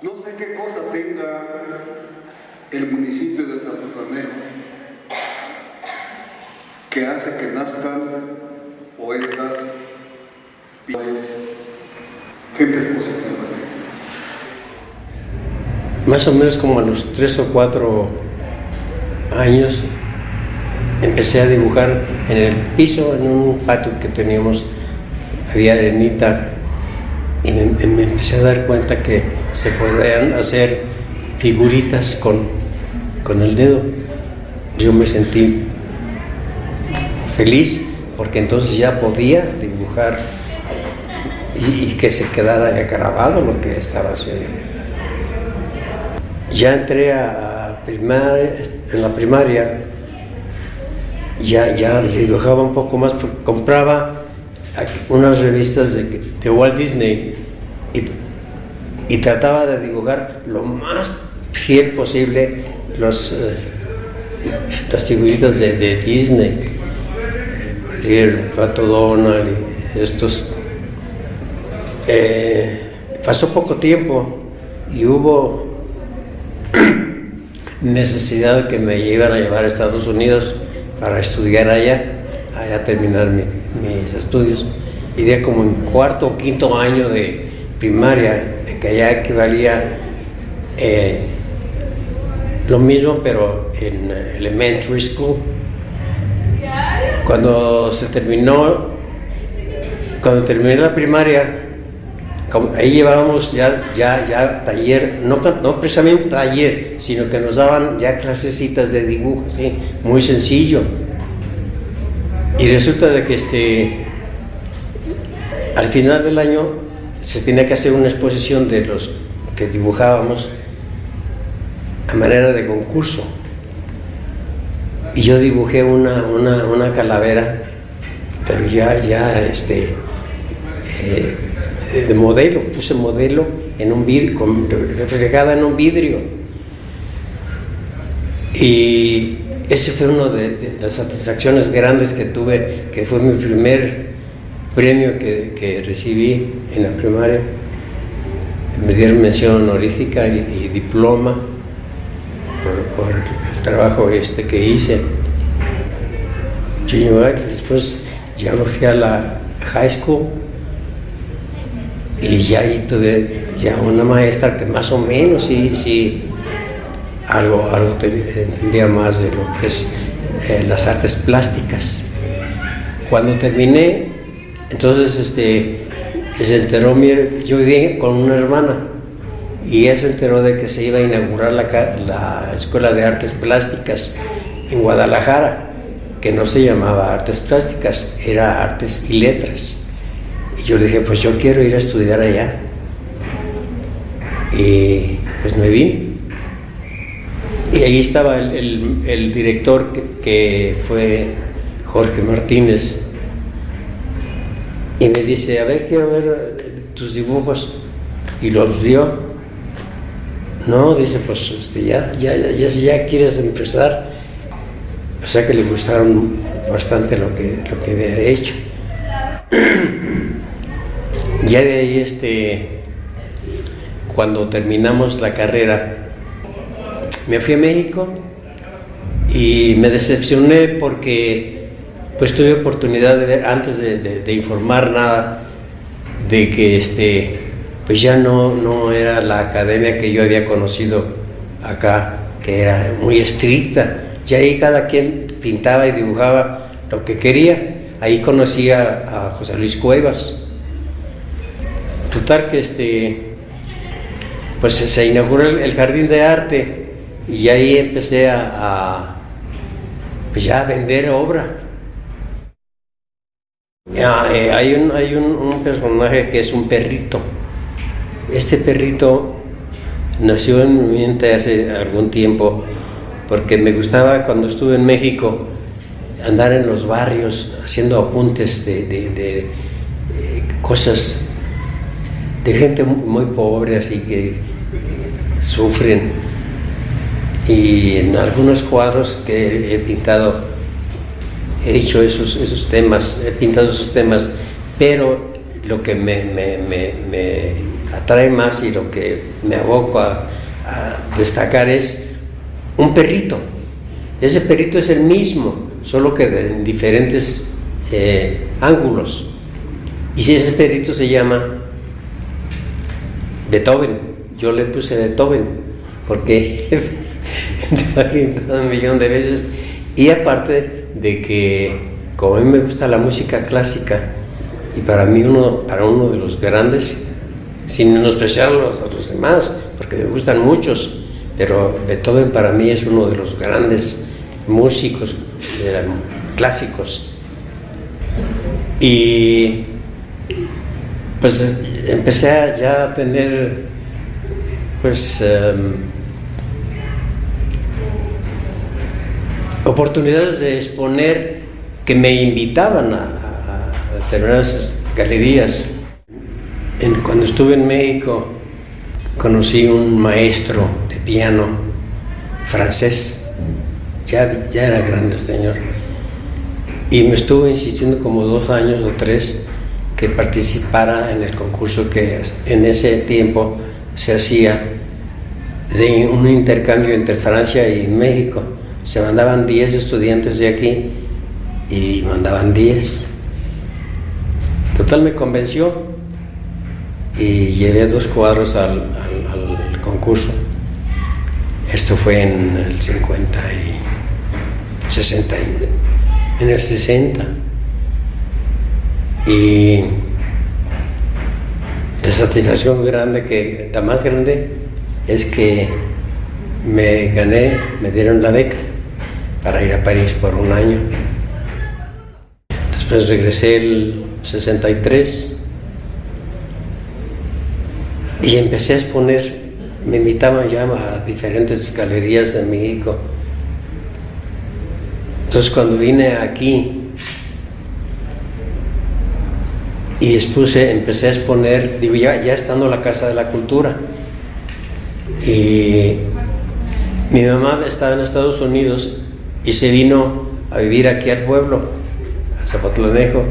No sé qué cosa tenga el municipio de Zapotlanejo que hace que nazcan poetas, pintores, gentes positivas. Más o menos como a los 3 o 4 años empecé a dibujar en el piso, en un patio que teníamos, había arenita, y me empecé a dar cuenta que se podían hacer figuritas con el dedo. Yo me sentí feliz porque entonces ya podía dibujar y que se quedara grabado lo que estaba haciendo. Ya entré en la primaria, ya dibujaba un poco más, porque compraba unas revistas de Walt Disney y trataba de dibujar lo más fiel posible las figuritas de Disney, el Pato Donald y estos. Pasó poco tiempo y hubo necesidad de que me iban a llevar a Estados Unidos para estudiar allá terminar mis estudios. Iría como en 4º o 5º año de primaria, de que allá equivalía lo mismo, pero en elementary school. Cuando terminé la primaria, ahí llevábamos ya taller, no precisamente un taller, sino que nos daban ya clasecitas de dibujo, ¿sí? Muy sencillo. Y resulta de que al final del año se tenía que hacer una exposición de los que dibujábamos a manera de concurso. Y yo dibujé una calavera, pero de modelo, puse modelo en un vidrio, reflejada en un vidrio. Y ese fue uno de las satisfacciones grandes que tuve, que fue mi primer premio que recibí en la primaria. Me dieron mención honorífica y diploma por el trabajo que hice. Después ya me fui a la high school y ya ahí tuve ya una maestra que más o menos sí algo entendía más de lo que es las artes plásticas. Cuando terminé, entonces se enteró, yo vivía con una hermana y ella se enteró de que se iba a inaugurar la Escuela de Artes Plásticas en Guadalajara, que no se llamaba Artes Plásticas, era Artes y Letras. Y yo le dije, pues yo quiero ir a estudiar allá. Y pues me vine. Y ahí estaba el director que fue Jorge Martínez. Y me dice, a ver, quiero ver tus dibujos. Y los vio. No, dice, pues ya quieres empezar. O sea que le gustaron bastante lo que había hecho. Ya de ahí, cuando terminamos la carrera, me fui a México y me decepcioné porque pues tuve oportunidad de ver, antes de informar nada, de que pues ya no era la academia que yo había conocido acá, que era muy estricta. Ya ahí cada quien pintaba y dibujaba lo que quería. Ahí conocí a José Luis Cuevas. Total que pues se inauguró el Jardín de Arte y ahí empecé pues ya a vender obra. Hay un personaje que es un perrito. Este perrito nació en mi mente hace algún tiempo porque me gustaba, cuando estuve en México, andar en los barrios haciendo apuntes de cosas de gente muy pobre, así que sufren. Y en algunos cuadros que he pintado, he hecho he pintado esos temas, pero lo que me atrae más y lo que me aboco a destacar es un perrito. Ese perrito es el mismo, solo que en diferentes ángulos. Y si ese perrito se llama Beethoven, yo le puse Beethoven, porque lo he pintado 1.000.000 de veces. Y aparte de que, como a mí me gusta la música clásica, y para mí uno de los grandes, sin menospreciar a los otros demás, porque me gustan muchos, pero Beethoven para mí es uno de los grandes músicos clásicos. Y pues empecé ya a tener pues oportunidades de exponer, que me invitaban a determinadas galerías. Cuando estuve en México conocí un maestro de piano francés, ya era grande el señor, y me estuvo insistiendo como 2 años o 3 que participara en el concurso que en ese tiempo se hacía de un intercambio entre Francia y México. Se mandaban 10 estudiantes de aquí y mandaban 10. Total, me convenció y llevé 2 cuadros al concurso. Esto fue en el 60. Y la satisfacción grande, la más grande, es que me dieron la beca para ir a París por 1 año. Después regresé el 63 y empecé a exponer. Me invitaban ya a diferentes galerías en México. Entonces, cuando vine aquí y empecé a exponer, digo, ya estando en la Casa de la Cultura, y mi mamá estaba en Estados Unidos y se vino a vivir aquí al pueblo, a Zapotlanejo.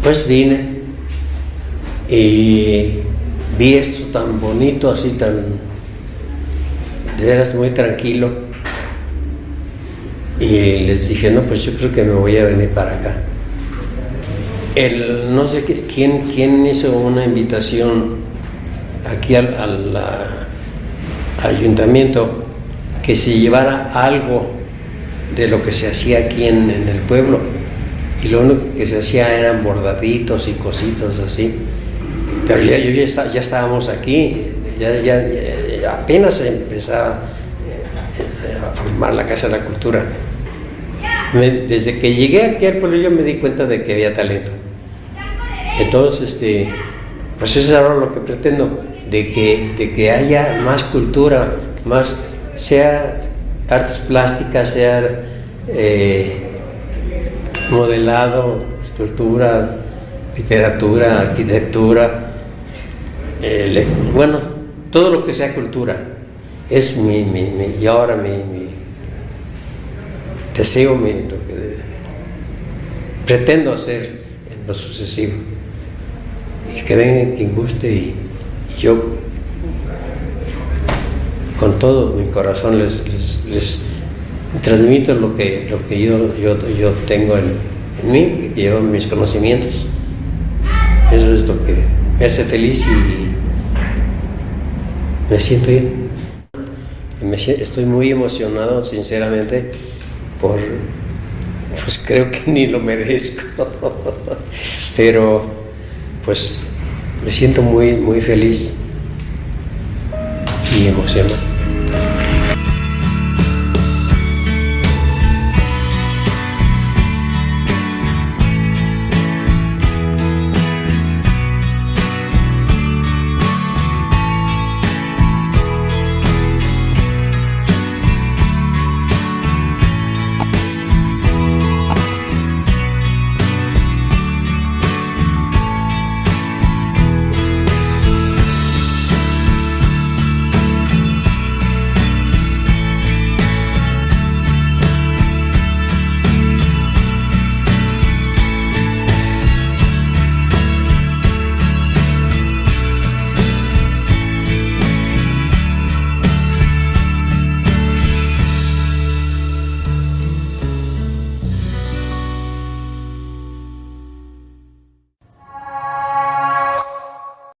Pues vine y vi esto tan bonito, así de veras muy tranquilo, y les dije, no, pues yo creo que me voy a venir para acá. No sé quién hizo una invitación aquí al ayuntamiento que se llevara algo de lo que se hacía aquí en el pueblo, y lo único que se hacía eran bordaditos y cositas así. Pero ya estábamos aquí, ya apenas se empezaba a formar la Casa de la Cultura. Desde que llegué aquí al pueblo yo me di cuenta de que había talento. Entonces, pues eso es ahora lo que pretendo, de que haya más cultura, más, sea artes plásticas, sea modelado, escultura, literatura, arquitectura, bueno, todo lo que sea cultura. Es y ahora mi deseo, lo que pretendo hacer en lo sucesivo. Y que vengan quien guste, y yo con todo mi corazón les transmito lo que yo tengo en mí, que llevo mis conocimientos. Eso es lo que me hace feliz y me siento bien. Estoy muy emocionado, sinceramente, pues creo que ni lo merezco, pero pues me siento muy, muy feliz y emocionado.